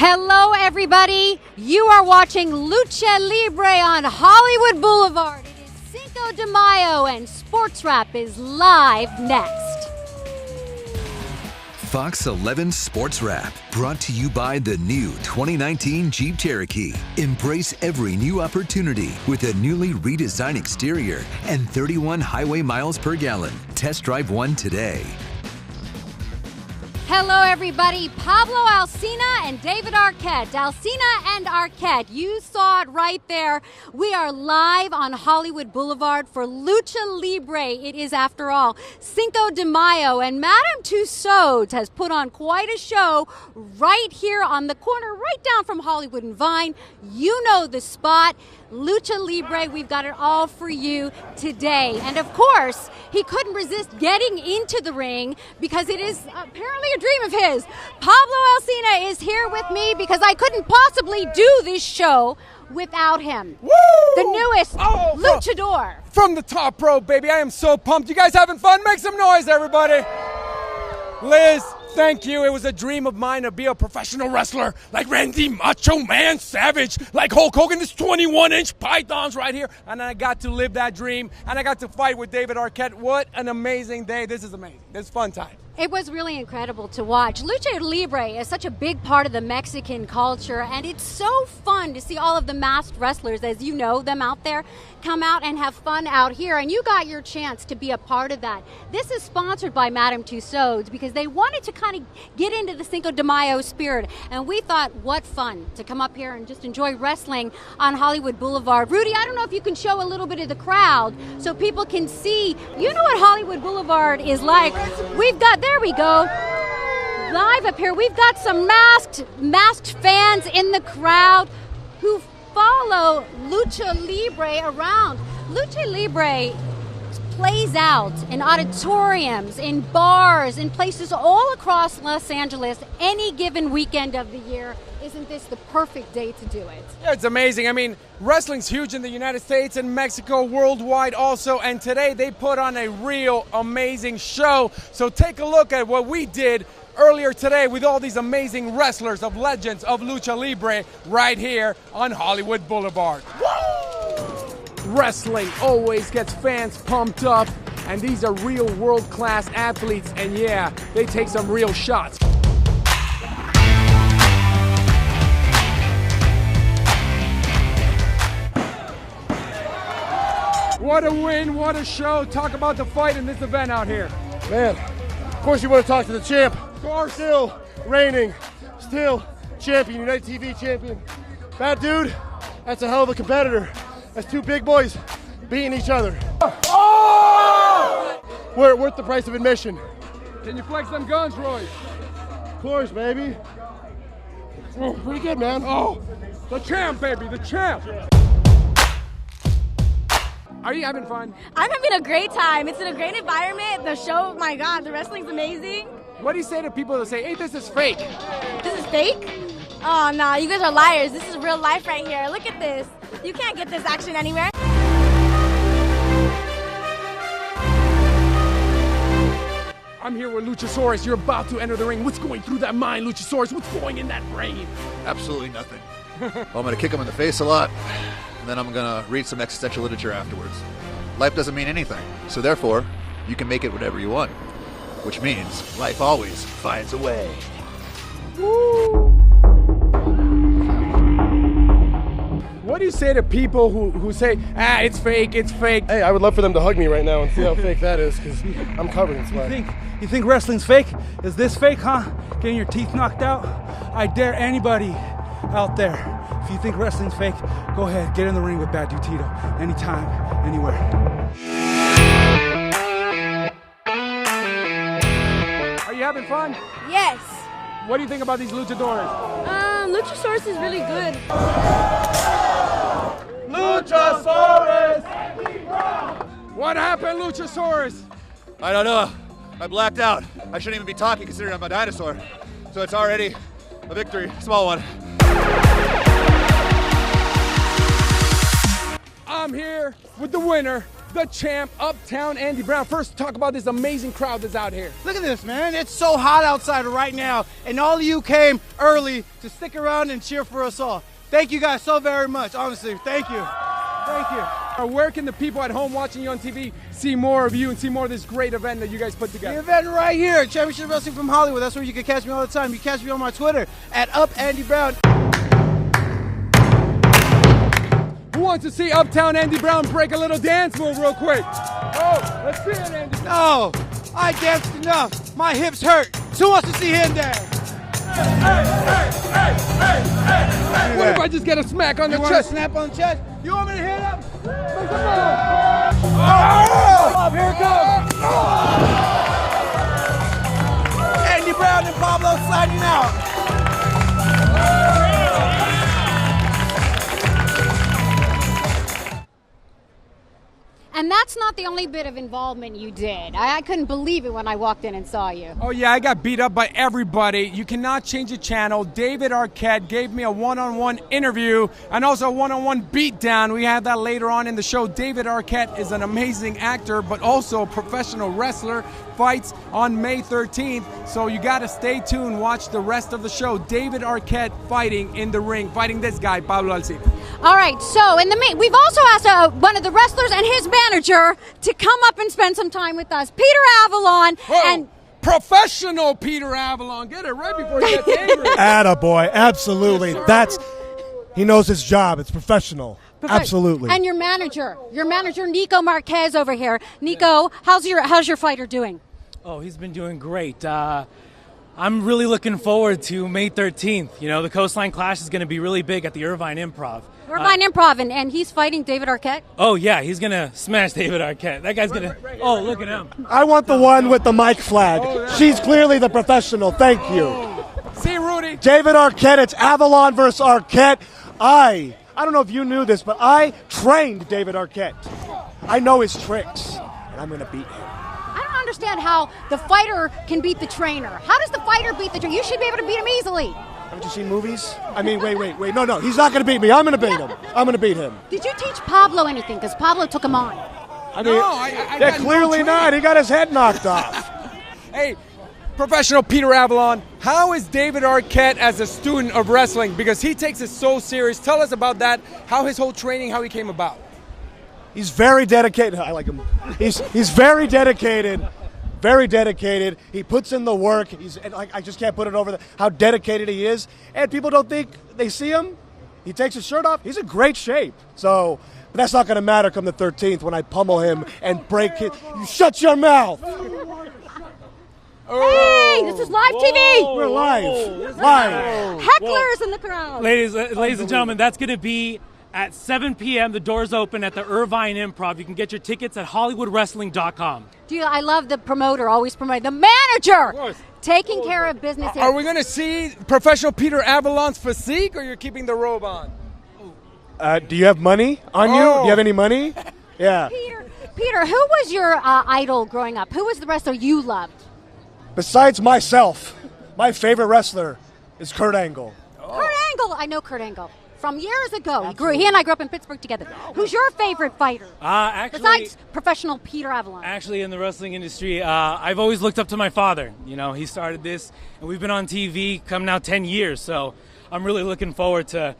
Hello, everybody. You are watching Lucha Libre on Hollywood Boulevard. It is Cinco de Mayo, and Sports Wrap is live next. Fox 11 Sports Wrap, brought to you by the new 2019 Jeep Cherokee. Embrace every new opportunity with a newly redesigned exterior and 31 highway miles per gallon. Test drive one today. Hello, everybody. Pablo Alsina and David Arquette. Alsina and Arquette, you saw it right there. We are live on Hollywood Boulevard for Lucha Libre. It is, after all, Cinco de Mayo, and Madame Tussauds has put on quite a show right here on the corner, right down from Hollywood and Vine. You know the spot. Lucha Libre, we've got it all for you today. And of course, he couldn't resist getting into the ring because it is apparently a dream of his. Pablo Alsina is here with me because I couldn't possibly do this show without him. Woo! The newest luchador. From the top rope, baby. I am so pumped. You guys having fun? Make some noise, everybody. Liz, thank you. It was a dream of mine to be a professional wrestler like Randy Macho Man Savage, like Hulk Hogan, this 21-inch pythons right here. And I got to live that dream, and I got to fight with David Arquette. What an amazing day. This is amazing. This is fun time. It was really incredible to watch. Lucha Libre is such a big part of the Mexican culture, and it's so fun to see all of the masked wrestlers, as you know them out there, come out and have fun out here, and you got your chance to be a part of that. This is sponsored by Madame Tussauds because they wanted to kind of get into the Cinco de Mayo spirit, and we thought, what fun to come up here and just enjoy wrestling on Hollywood Boulevard. Rudy, I don't know if you can show a little bit of the crowd so people can see, you know what Hollywood Boulevard is like. We've got, there we go, live up here. We've got some masked fans in the crowd who follow Lucha Libre around. Lucha Libre plays out in auditoriums, in bars, in places all across Los Angeles any given weekend of the year. Isn't this the perfect day to do it? Yeah, it's amazing. I mean, wrestling's huge in the United States and Mexico, worldwide also, and today they put on a real amazing show. So take a look at what we did earlier today with all these amazing wrestlers of legends of Lucha Libre right here on Hollywood Boulevard. Woo! Wrestling always gets fans pumped up, and these are real world-class athletes, and yeah, they take some real shots. What a win, what a show. Talk about the fight in this event out here. Man, of course you want to talk to the champ. Of course. Still reigning, still champion, United TV champion. That dude, that's a hell of a competitor. That's two big boys beating each other. Oh! We're worth the price of admission. Can you flex them guns, Roy? Of course, baby. Oh, pretty good, man. Oh, the champ, baby, the champ. Are you having fun? I'm having a great time. It's in a great environment. The show, my God, the wrestling's amazing. What do you say to people that say, hey, this is fake? This is fake? Oh, no, you guys are liars. This is real life right here. Look at this. You can't get this action anywhere. I'm here with Luchasaurus. You're about to enter the ring. What's going through that mind, Luchasaurus? What's going in that brain? Absolutely nothing. Well, I'm going to kick him in the face a lot, and then I'm going to read some existential literature afterwards. Life doesn't mean anything, so therefore, you can make it whatever you want, which means life always finds a way. Woo! What do you say to people who say, it's fake, it's fake? Hey, I would love for them to hug me right now and see how fake that is, because I'm covered in sweat. You think wrestling's fake? Is this fake, huh? Getting your teeth knocked out? I dare anybody out there, if you think wrestling's fake, go ahead, get in the ring with Bad Dude Tito. Anytime, anywhere. Are you having fun? Yes. What do you think about these luchadores? Luchasaurus is really good. Luchasaurus! What happened, Luchasaurus? I don't know. I blacked out. I shouldn't even be talking considering I'm a dinosaur. So it's already a victory, small one. I'm here with the winner, the champ, Uptown Andy Brown. First, talk about this amazing crowd that's out here. Look at this, man. It's so hot outside right now, and all of you came early to stick around and cheer for us all. Thank you guys so very much, honestly. Thank you. Thank you. Where can the people at home watching you on TV see more of you and see more of this great event that you guys put together? The event right here, Championship Wrestling from Hollywood. That's where you can catch me all the time. You catch me on my Twitter at UpAndyBrown. Who wants to see Uptown Andy Brown break a little dance move real quick? Oh, let's see it, Andy. No, I danced enough. My hips hurt. Who wants to see him dance? What if I just get a smack on the You chest? snap on the chest? You want me to hit him? Oh, here it comes. Andy Brown and Pablo sliding out. And that's not the only bit of involvement you did. I couldn't believe it when I walked in and saw you. Oh, yeah, I got beat up by everybody. You cannot change the channel. David Arquette gave me a one-on-one interview and also a one-on-one beatdown. We have that later on in the show. David Arquette is an amazing actor, but also a professional wrestler. Fights on May 13th, so you got to stay tuned. Watch the rest of the show. David Arquette fighting in the ring, fighting this guy, Pablo Alcid. All right, so we've also asked one of the wrestlers and his manager to come up and spend some time with us, Peter Avalon. Whoa. And professional Peter Avalon. Get it right before he gets angry. Attaboy, absolutely. He knows his job. It's professional. Absolutely. And your manager, Nico Marquez over here. Nico, how's your fighter doing? Oh, he's been doing great. I'm really looking forward to May 13th. You know, the Coastline Clash is going to be really big at the Irvine Improv. Irvine Improv, and he's fighting David Arquette? Oh, yeah, he's going to smash David Arquette. That guy's going to... Oh, look at him. I want the one with the mic flag. She's clearly the professional. Thank you. See, Rudy. David Arquette, it's Avalon versus Arquette. I don't know if you knew this, but I trained David Arquette. I know his tricks, and I'm going to beat him. I don't understand how the fighter can beat the trainer. How does the fighter beat the trainer? You should be able to beat him easily. Haven't you seen movies? I mean, wait. No, he's not going to beat me. I'm going to beat him. I'm going to beat him. Did you teach Pablo anything? Because Pablo took him on. I mean, I clearly not. He got his head knocked off. Hey, professional Peter Avalon, how is David Arquette as a student of wrestling? Because he takes it so serious. Tell us about that, how his whole training, how he came about. He's very dedicated. I like him. He's very dedicated. Very dedicated. He puts in the work. I just can't put it over how dedicated he is. And people don't think they see him. He takes his shirt off. He's in great shape. So, but that's not going to matter come the 13th when I pummel him and break his. You shut your mouth. Hey, this is live TV. We're live. Live. Hecklers in the crowd. Ladies and gentlemen, that's going to be at 7 p.m. The doors open at the Irvine Improv. You can get your tickets at HollywoodWrestling.com. I love the promoter, always promoting. The manager, taking care of business. Are we going to see professional Peter Avalon's physique, or you're keeping the robe on? Do you have money on you? Do you have any money? Yeah. Peter, who was your idol growing up? Who was the wrestler you loved? Besides myself, my favorite wrestler is Kurt Angle. Kurt Angle. I know Kurt Angle. From years ago. He and I grew up in Pittsburgh together. Who's your favorite fighter? Actually, besides professional Peter Avalon. Actually, in the wrestling industry, I've always looked up to my father. You know, he started this, and we've been on TV come now 10 years. So I'm really looking forward to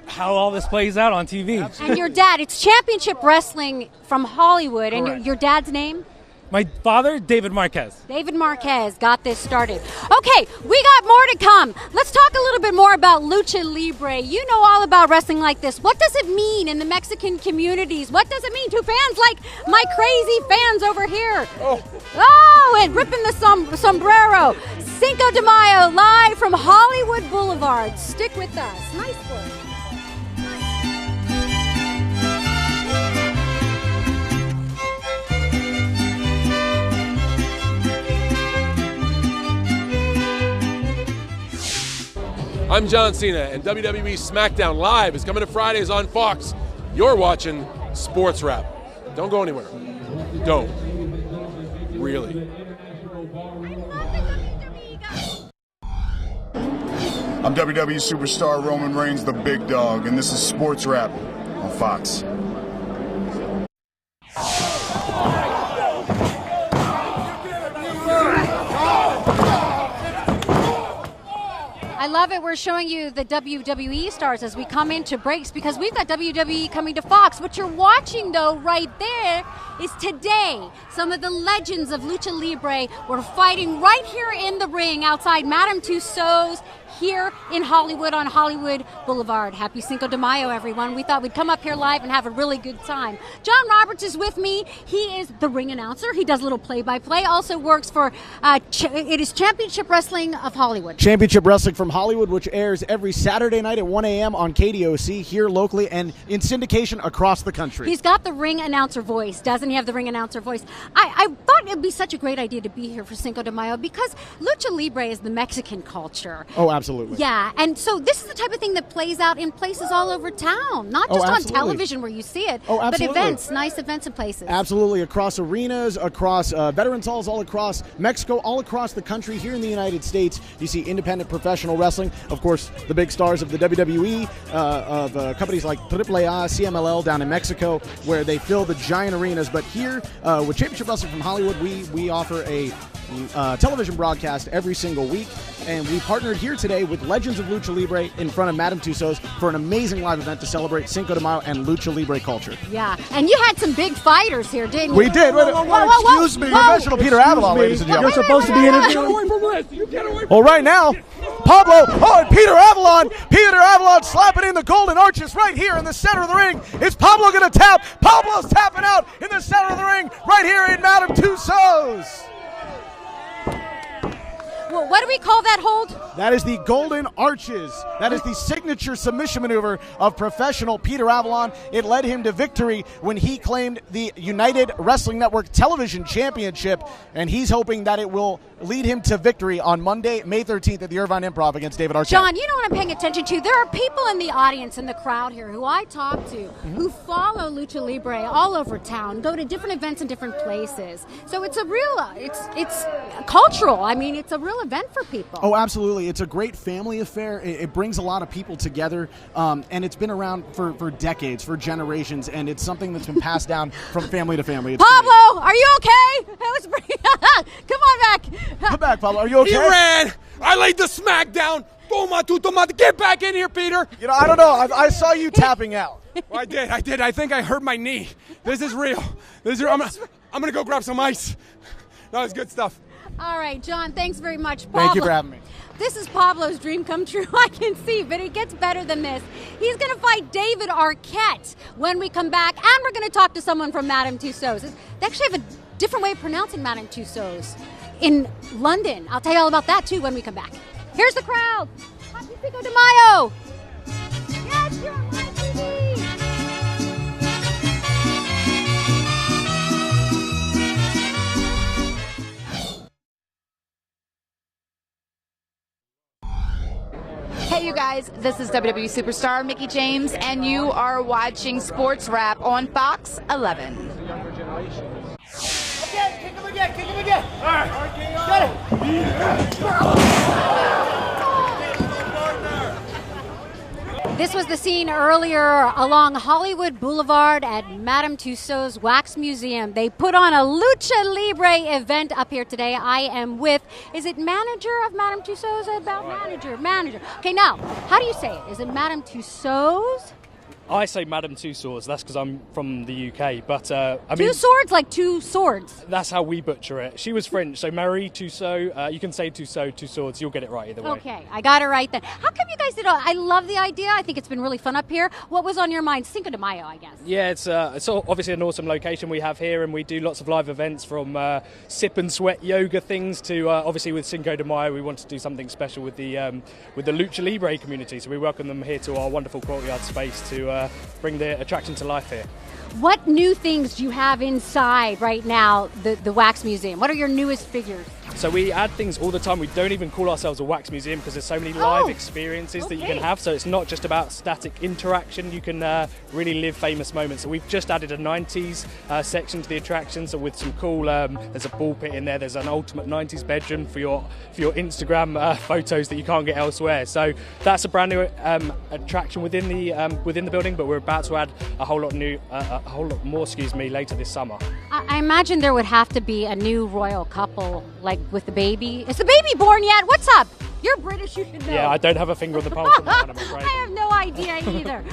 how all this plays out on TV. And your dad, it's Championship Wrestling from Hollywood. Correct. And your dad's name? My father, David Marquez. David Marquez got this started. Okay, we got more to come. Let's talk a little bit more about Lucha Libre. You know all about wrestling like this. What does it mean in the Mexican communities? What does it mean to fans like my crazy fans over here? Oh, and ripping the sombrero. Cinco de Mayo, live from Hollywood Boulevard. Stick with us. Nice work. I'm John Cena, and WWE SmackDown Live is coming to Fridays on Fox. You're watching Sports Wrap. Don't go anywhere. Don't. Really. I'm WWE superstar Roman Reigns, the big dog, and this is Sports Wrap on Fox. love it. We're showing you the WWE stars as we come into breaks because we've got WWE coming to Fox. What you're watching, though, right there is today. Some of the legends of Lucha Libre were fighting right here in the ring outside Madame Tussauds here in Hollywood on Hollywood Boulevard. Happy Cinco de Mayo, everyone. We thought we'd come up here live and have a really good time. John Roberts is with me. He is the ring announcer. He does a little play-by-play. Also works for, it is Championship Wrestling of Hollywood. Championship Wrestling from Hollywood, which airs every Saturday night at 1 a.m. on KDOC here locally and in syndication across the country. He's got the ring announcer voice, doesn't he have the ring announcer voice? I thought it would be such a great idea to be here for Cinco de Mayo because Lucha Libre is the Mexican culture. Oh, absolutely. Yeah, and so this is the type of thing that plays out in places all over town, not just on television where you see it, but events, nice events and places. Absolutely, across arenas, across veterans halls, all across Mexico, all across the country. Here in the United States, you see independent professional wrestling. Of course, the big stars of the WWE, of companies like AAA, CMLL down in Mexico, where they fill the giant arenas. But here, with Championship Wrestling from Hollywood, we offer a television broadcast every single week, and we partnered here today with Legends of Lucha Libre in front of Madame Tussauds for an amazing live event to celebrate Cinco de Mayo and Lucha Libre culture. Yeah, and you had some big fighters here, didn't you? We did. Excuse me. Professional Peter Avalon, ladies and gentlemen. You're supposed to be interviewing. Well, right now, Pablo, and Peter Avalon. Peter Avalon slapping in the golden arches right here in the center of the ring. Is Pablo going to tap? Pablo's tapping out in the center of the ring right here in Madame Tussauds. Well, what do we call that hold? That is the Golden Arches. That is the signature submission maneuver of professional Peter Avalon. It led him to victory when he claimed the United Wrestling Network Television Championship, and he's hoping that it will lead him to victory on Monday, May 13th at the Irvine Improv against David Arquette. John, you know what I'm paying attention to? There are people in the audience, in the crowd here, who I talk to, who follow Lucha Libre all over town, go to different events in different places. So it's a real, it's cultural. I mean, it's a real event for people. Oh, absolutely. It's a great family affair. It brings a lot of people together, and it's been around for decades, for generations, and it's something that's been passed down from family to family. It's Pablo, are you okay? Let's bring come on back. Come back, Pablo. Are you okay? He ran. I laid the smack down. Toma, tu tomate. Get back in here, Peter. You know, I don't know. I saw you tapping out. Well, I did. I think I hurt my knee. This is real. I'm going to go grab some ice. That was good stuff. All right, John, thanks very much. Pablo, thank you for having me. This is Pablo's dream come true, I can see, but it gets better than this. He's going to fight David Arquette when we come back, and we're going to talk to someone from Madame Tussauds. They actually have a different way of pronouncing Madame Tussauds in London. I'll tell you all about that, too, when we come back. Here's the crowd. Happy Cinco de Mayo. Yes, you're on my TV. Hey you guys, this is WWE superstar Mickie James, and you are watching Sports Wrap on Fox 11. Kick him again. All right. This was the scene earlier along Hollywood Boulevard at Madame Tussauds Wax Museum. They put on a Lucha Libre event up here today. I am with, is it manager of Madame Tussauds? About manager. Okay, now, how do you say it? Is it Madame Tussauds? I say Madame Tussauds, that's because I'm from the UK, but I mean... Two swords, like two swords? That's how we butcher it. She was French, so Marie Tussauds, you can say Tussauds, two swords, you'll get it right either way. Okay, I got it right then. How come you guys did I love the idea. I think it's been really fun up here. What was on your mind? Cinco de Mayo, I guess. Yeah, it's obviously an awesome location we have here, and we do lots of live events from sip and sweat yoga things to, obviously with Cinco de Mayo, we want to do something special with the Lucha Libre community, so we welcome them here to our wonderful courtyard space to bring the attraction to life here. What new things do you have inside right now, the Wax Museum? What are your newest figures? So we add things all the time. We don't even call ourselves a wax museum because there's so many live experiences that you can have. So it's not just about static interaction. You can really live famous moments. So we've just added a 90s section to the attractions, so with some cool, there's a ball pit in there. There's an ultimate 90s bedroom for your Instagram photos that you can't get elsewhere. So that's a brand new attraction within the building, but we're about to add a whole lot more later this summer. I imagine there would have to be a new royal couple, like with the baby. Is the baby born yet? What's up? You're British, you should know. Yeah, I don't have a finger on the pulse on that one, I'm afraid. I have no idea either.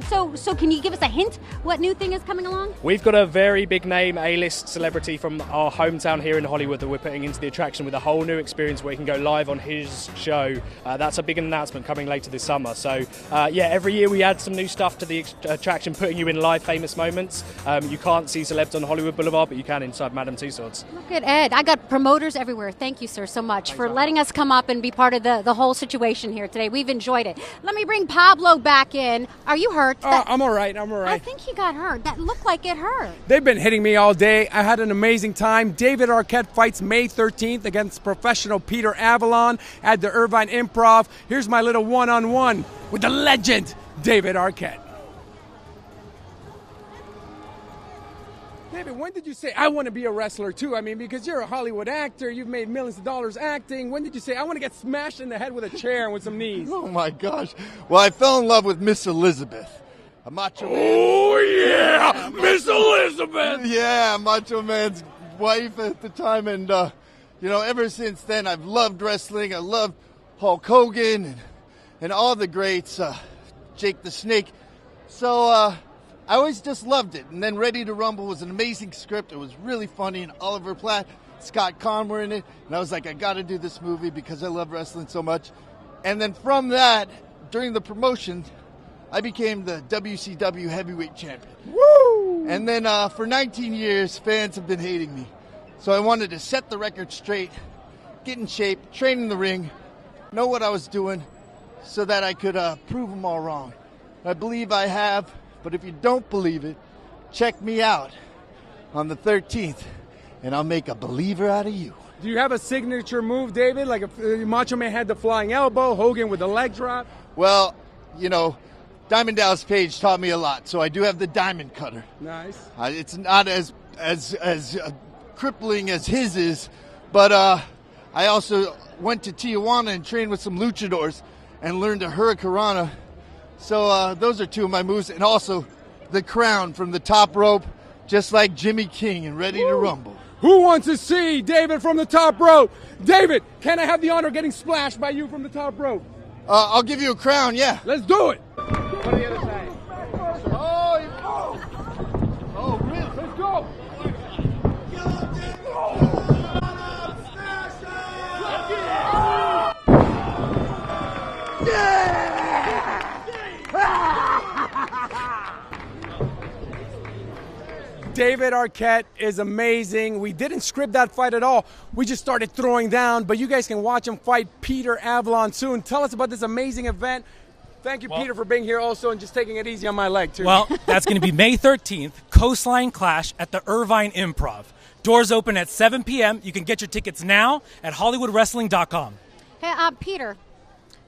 So can you give us a hint what new thing is coming along? We've got a very big name A-list celebrity from our hometown here in Hollywood that we're putting into the attraction with a whole new experience where he can go live on his show. That's a big announcement coming later this summer. So yeah, every year we add some new stuff to the attraction, putting you in live famous moments. You can't see celebs on Hollywood Boulevard, but you can inside Madame Tussauds. Look at Ed. I got promoters everywhere. Thank you, sir, so much for letting us come up and be part of the whole situation here today. We've enjoyed it. Let me bring Pablo back in. Are you hurt? I'm all right. I'm all right. I think you got hurt. That looked like it hurt. They've been hitting me all day. I had an amazing time. David Arquette fights May 13th against professional Peter Avalon at the Irvine Improv. Here's my little one-on-one with the legend, David Arquette. David, when did you say, I want to be a wrestler too? I mean, because you're a Hollywood actor, you've made millions of dollars acting. When did you say, I want to get smashed in the head with a chair and with some knees? Oh my gosh. Well, I fell in love with Miss Elizabeth. A Macho Man. Oh yeah, Miss Elizabeth! Yeah, Macho Man's wife at the time. And, you know, ever since then, I've loved wrestling. I loved Hulk Hogan and all the greats, Jake the Snake. So, I always just loved it. And then Ready to Rumble was an amazing script. It was really funny. And Oliver Platt, Scott Conn were in it. And I was like, I got to do this movie because I love wrestling so much. And then from that, during the promotion, I became the WCW heavyweight champion. Woo! And then for 19 years, fans have been hating me. So I wanted to set the record straight, get in shape, train in the ring, know what I was doing so that I could prove them all wrong. I believe I have. But if you don't believe it, check me out on the 13th, and I'll make a believer out of you. Do you have a signature move, David? Like if Macho Man had the flying elbow, Hogan with the leg drop? Well, you know, Diamond Dallas Page taught me a lot, so I do have the diamond cutter. Nice. It's not as crippling as his is, but I also went to Tijuana and trained with some luchadors and learned a hurricanrana. So those are two of my moves, and also the crown from the top rope, just like Jimmy King and Ready to Rumble. Who wants to see David from the top rope? David, can I have the honor of getting splashed by you from the top rope? I'll give you a crown, yeah. Let's do it. Oh, really? Let's go. David Arquette is amazing. We didn't script that fight at all. We just started throwing down, but you guys can watch him fight Peter Avalon soon. Tell us about this amazing event. Thank you, Peter, for being here also and just taking it easy on my leg, too. Well, that's going to be May 13th, Coastline Clash at the Irvine Improv. Doors open at 7 p.m. You can get your tickets now at HollywoodWrestling.com. Hey, Peter,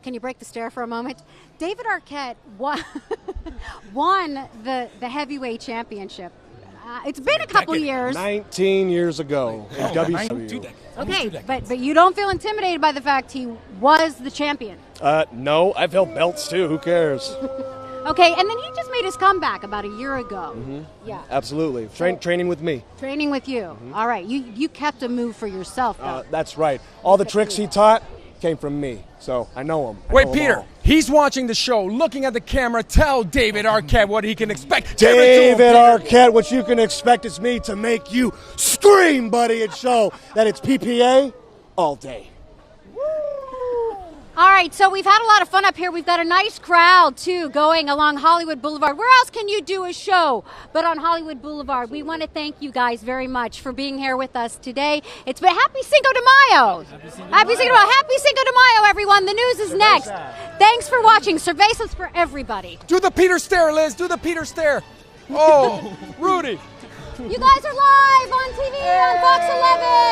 can you break the stare for a moment? David Arquette won the heavyweight championship. It's been a couple years. 19 years ago in WCW. Okay, but you don't feel intimidated by the fact he was the champion? No, I've held belts too. Who cares? Okay, and then he just made his comeback about a year ago. Mm-hmm. Yeah. Absolutely. Training with me. Training with you. Mm-hmm. All right. You kept a move for yourself, though. That's right. All the tricks he taught came from me, so I know him. Wait, Peter, he's watching the show, looking at the camera. Tell David Arquette what he can expect. David Arquette, what you can expect is me to make you scream, buddy, and show that it's PPA all day. All right, so we've had a lot of fun up here. We've got a nice crowd, too, going along Hollywood Boulevard. Where else can you do a show but on Hollywood Boulevard? We want to thank you guys very much for being here with us today. It's been Happy Cinco de Mayo. Happy Cinco de Mayo, everyone. The news is next. Thanks for watching. Cervezas for everybody. Do the Peter stare, Liz. Do the Peter stare. Oh, Rudy. You guys are live on TV on Fox 11.